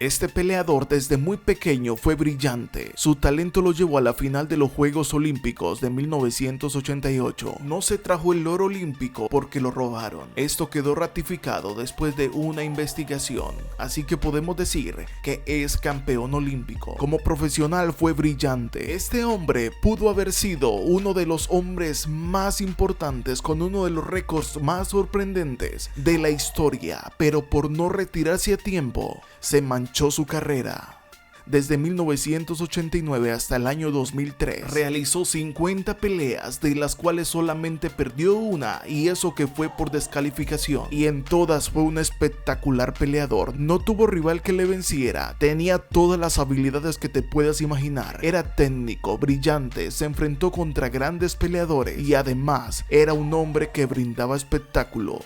Este peleador desde muy pequeño fue brillante. Su talento lo llevó a la final de los Juegos Olímpicos de 1988. No se trajo el oro olímpico porque lo robaron. Esto quedó ratificado después de una investigación. Así que podemos decir que es campeón olímpico. Como profesional fue brillante. Este hombre pudo haber sido uno de los hombres más importantes con uno de los récords más sorprendentes de la historia, pero por no retirarse a tiempo, se manchó su carrera. Desde 1989 hasta el año 2003, realizó 50 peleas, de las cuales solamente perdió una, y eso que fue por descalificación. Y en todas fue un espectacular peleador. No tuvo rival que le venciera. Tenía todas las habilidades que te puedas imaginar. Era técnico, brillante, se enfrentó contra grandes peleadores y además era un hombre que brindaba espectáculo.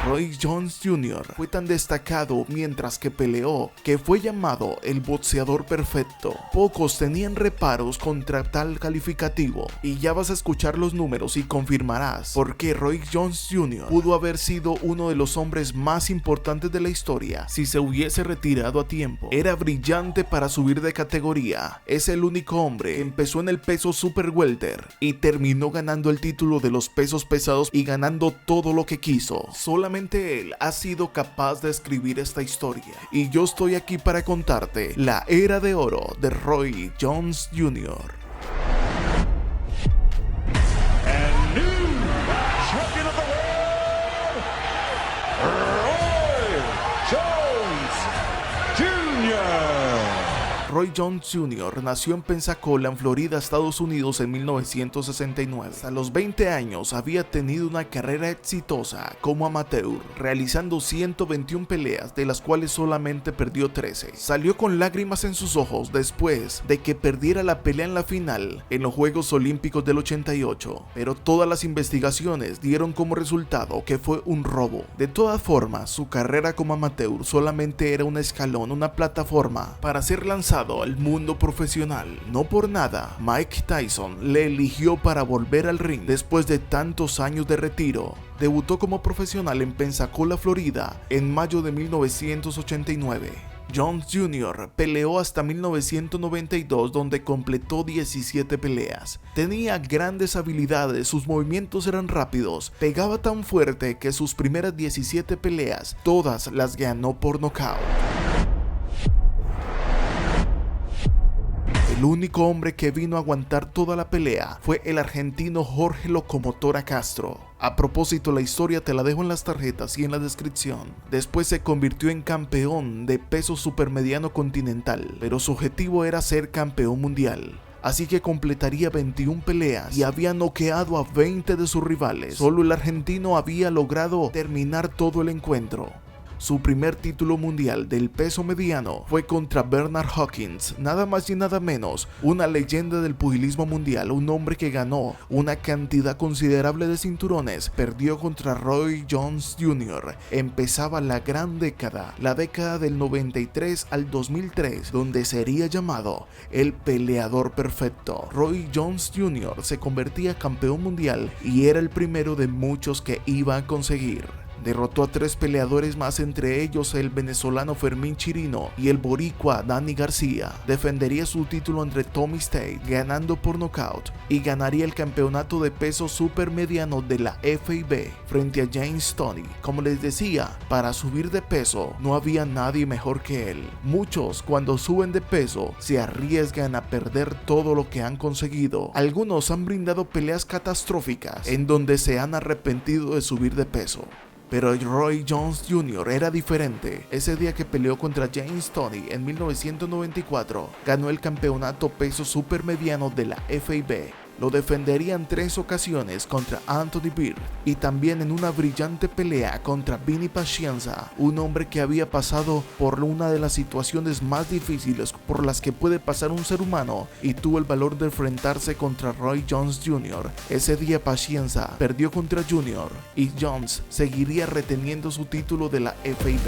Roy Jones Jr. fue tan destacado mientras que peleó que fue llamado el boxeador perfecto. Pocos tenían reparos contra tal calificativo, y ya vas a escuchar los números y confirmarás por qué Roy Jones Jr. pudo haber sido uno de los hombres más importantes de la historia si se hubiese retirado a tiempo. Era brillante para subir de categoría. Es el único hombre que empezó en el peso super welter y terminó ganando el título de los pesos pesados y ganando todo lo que quiso. Solamente él ha sido capaz de escribir esta historia, y yo estoy aquí para contarte la era de oro de Roy Jones Jr. And new champion of the world, Roy Jones Jr. Roy Jones Jr. nació en Pensacola, en Florida, Estados Unidos en 1969. Hasta los 20 años había tenido una carrera exitosa como amateur, realizando 121 peleas, de las cuales solamente perdió 13. Salió con lágrimas en sus ojos después de que perdiera la pelea en la final en los Juegos Olímpicos del 88, pero todas las investigaciones dieron como resultado que fue un robo. De todas formas, su carrera como amateur solamente era un escalón, una plataforma para ser lanzado al mundo profesional. No por nada, Mike Tyson le eligió para volver al ring después de tantos años de retiro. Debutó como profesional en Pensacola, Florida, en mayo de 1989. Jones Jr. peleó hasta 1992, donde completó 17 peleas. Tenía grandes habilidades, sus movimientos eran rápidos, pegaba tan fuerte que sus primeras 17 peleas todas las ganó por nocaut. El único hombre que vino a aguantar toda la pelea fue el argentino Jorge Locomotora Castro. A propósito, la historia te la dejo en las tarjetas y en la descripción. Después se convirtió en campeón de peso supermediano continental, pero su objetivo era ser campeón mundial. Así que completaría 21 peleas y había noqueado a 20 de sus rivales. Solo el argentino había logrado terminar todo el encuentro. Su primer título mundial del peso mediano fue contra Bernard Hopkins, nada más y nada menos, una leyenda del pugilismo mundial, un hombre que ganó una cantidad considerable de cinturones. Perdió contra Roy Jones Jr. Empezaba la gran década, la década del 93 al 2003, donde sería llamado el peleador perfecto. Roy Jones Jr. se convertía campeón mundial y era el primero de muchos que iba a conseguir. Derrotó a 3 peleadores más, entre ellos el venezolano Fermín Chirino y el boricua Danny García. Defendería su título entre Tommy State, ganando por nocaut, y ganaría el campeonato de peso supermediano de la FIB frente a James Toney. Como les decía, para subir de peso no había nadie mejor que él. Muchos, cuando suben de peso, se arriesgan a perder todo lo que han conseguido. Algunos han brindado peleas catastróficas en donde se han arrepentido de subir de peso. Pero Roy Jones Jr. era diferente. Ese día que peleó contra James Toney en 1994, ganó el campeonato peso supermediano de la FIB. Lo defendería en 3 ocasiones contra Anthony Beard y también en una brillante pelea contra Vinny Pacienza, un hombre que había pasado por una de las situaciones más difíciles por las que puede pasar un ser humano y tuvo el valor de enfrentarse contra Roy Jones Jr. Ese día Pacienza perdió contra Jr. y Jones seguiría reteniendo su título de la FIB.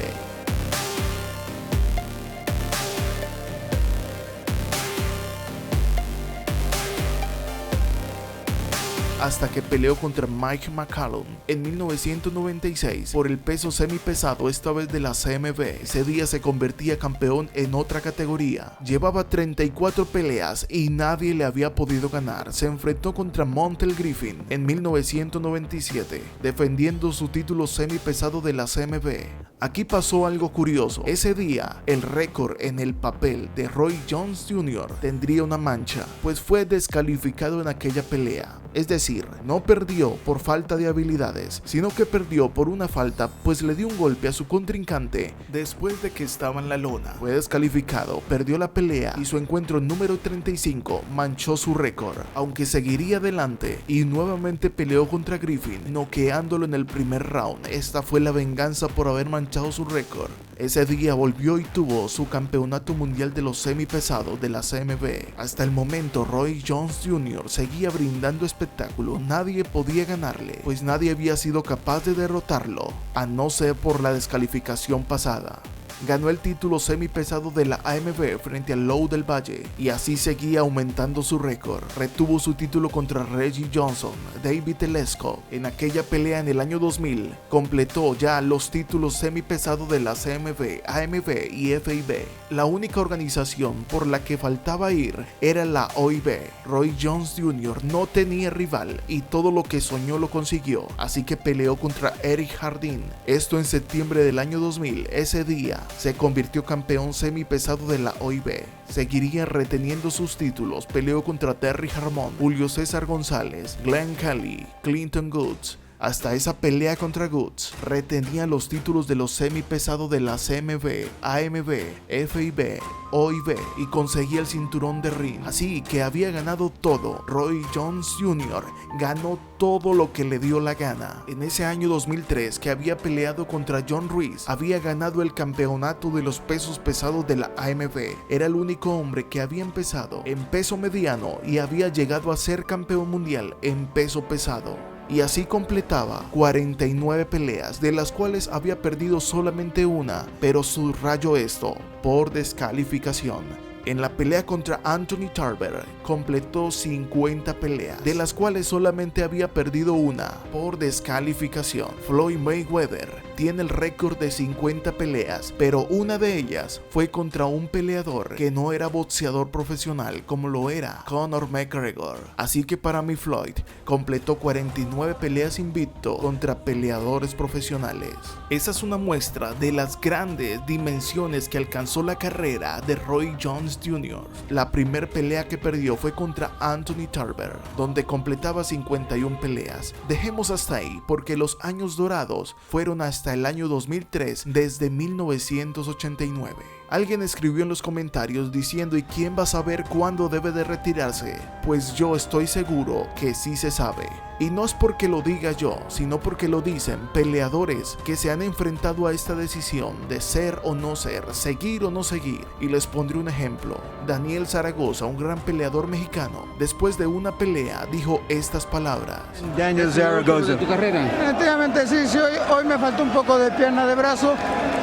hasta que peleó contra Mike McCallum en 1996 por el peso semipesado, esta vez de la CMB. Ese día se convertía campeón en otra categoría. Llevaba 34 peleas y nadie le había podido ganar. Se enfrentó contra Montel Griffin en 1997, defendiendo su título semipesado de la CMB. Aquí pasó algo curioso. Ese día, el récord en el papel de Roy Jones Jr. tendría una mancha, pues fue descalificado en aquella pelea. Es decir, no perdió por falta de habilidades, sino que perdió por una falta, pues le dio un golpe a su contrincante después de que estaba en la lona. Fue descalificado, perdió la pelea y su encuentro número 35 manchó su récord, aunque seguiría adelante y nuevamente peleó contra Griffin, noqueándolo en el primer round. Esta fue la venganza por haber manchado su récord. Ese día volvió y tuvo su campeonato mundial de los semipesados de la CMB. Hasta el momento, Roy Jones Jr. seguía brindando espectáculo. Nadie podía ganarle, pues nadie había sido capaz de derrotarlo, a no ser por la descalificación pasada. Ganó el título semipesado de la AMB frente a Lou del Valle y así seguía aumentando su récord. Retuvo su título contra Reggie Johnson, David Telesco. En aquella pelea en el año 2000, completó ya los títulos semipesados de la CMB, AMB y FIB. La única organización por la que faltaba ir era la OIB. Roy Jones Jr. no tenía rival y todo lo que soñó lo consiguió, así que peleó contra Eric Hardin. Esto en septiembre del año 2000. Ese día se convirtió campeón semipesado de la OIB. Seguiría reteniendo sus títulos. Peleó contra Terry Harmon, Julio César González, Glenn Kelly, Clinton Goods. Hasta esa pelea contra Goods, retenía los títulos de los semipesados de la CMB, AMB, FIB, OIB y conseguía el cinturón de ring. Así que había ganado todo. Roy Jones Jr. ganó todo lo que le dio la gana. En ese año 2003 que había peleado contra John Ruiz, había ganado el campeonato de los pesos pesados de la AMB. Era el único hombre que había empezado en peso mediano y había llegado a ser campeón mundial en peso pesado. Y así completaba 49 peleas, de las cuales había perdido solamente una, pero subrayo esto, por descalificación. En la pelea contra Anthony Tarver, completó 50 peleas, de las cuales solamente había perdido una, por descalificación. Floyd Mayweather tiene el récord de 50 peleas, pero una de ellas fue contra un peleador que no era boxeador profesional como lo era Conor McGregor. Así que para mí Floyd completó 49 peleas invicto contra peleadores profesionales. Esa es una muestra de las grandes dimensiones que alcanzó la carrera de Roy Jones Jr. La primera pelea que perdió fue contra Anthony Tarver, donde completaba 51 peleas. Dejemos hasta ahí, porque los años dorados fueron hasta el año 2003, desde 1989. Alguien escribió en los comentarios diciendo: ¿y quién va a saber cuándo debe de retirarse? Pues yo estoy seguro que sí se sabe. Y no es porque lo diga yo, sino porque lo dicen peleadores que se han enfrentado a esta decisión de ser o no ser, seguir o no seguir. Y les pondré un ejemplo. Daniel Zaragoza, un gran peleador mexicano, después de una pelea dijo estas palabras: Daniel Zaragoza. ¿Tu carrera? Definitivamente sí, hoy me faltó un poco de pierna, de brazo,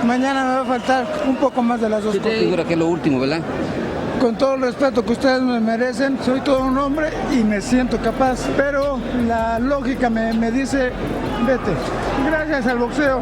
mañana me va a faltar un poco más de las dos ¿Qué te cosas. figura que es lo último, verdad? Con todo el respeto que ustedes me merecen, soy todo un hombre y me siento capaz, pero la lógica me dice, vete. Gracias al boxeo.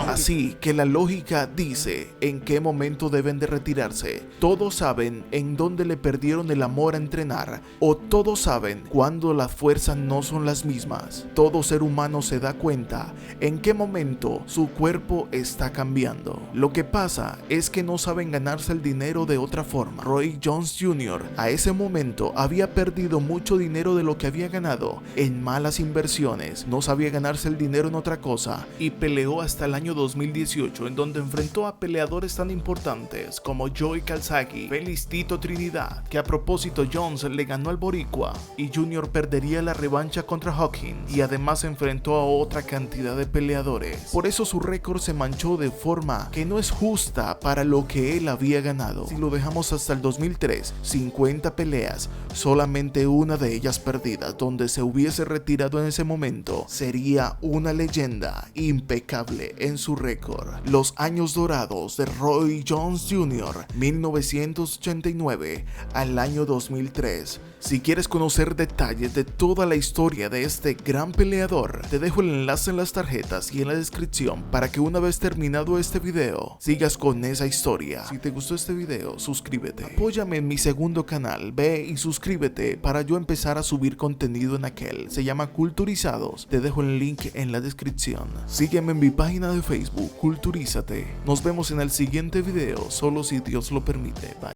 Así que la lógica dice en qué momento deben de retirarse. Todos saben en dónde le perdieron el amor a entrenar, o todos saben cuando las fuerzas no son las mismas. Todo ser humano se da cuenta en qué momento su cuerpo está cambiando. Lo que pasa es que no saben ganarse el dinero de otra forma. Roy Jones Jr. a ese momento había perdido mucho dinero de lo que había ganado en malas inversiones. No sabía ganarse el dinero en otra cosa y peleó hasta el año 2018, en donde enfrentó a peleadores tan importantes como Joey Calzaghe, Félix Tito Trinidad, que a propósito Jones le ganó al boricua, y Junior perdería la revancha contra Hawkins, y además enfrentó a otra cantidad de peleadores. Por eso su récord se manchó de forma que no es justa para lo que él había ganado. Si lo dejamos hasta el 2003, 50 peleas, solamente una de ellas perdida, donde se hubiese retirado en ese momento, sería una leyenda leyenda impecable en su récord. Los años dorados de Roy Jones Jr., 1989 al año 2003. Si quieres conocer detalles de toda la historia de este gran peleador, te dejo el enlace en las tarjetas y en la descripción para que una vez terminado este video, sigas con esa historia. Si te gustó este video, suscríbete. Apóyame en mi segundo canal, ve y suscríbete para yo empezar a subir contenido en aquel. Se llama Culturizados, te dejo el link en la descripción. Sígueme en mi página de Facebook, Culturízate. Nos vemos en el siguiente video, solo si Dios lo permite. Bye.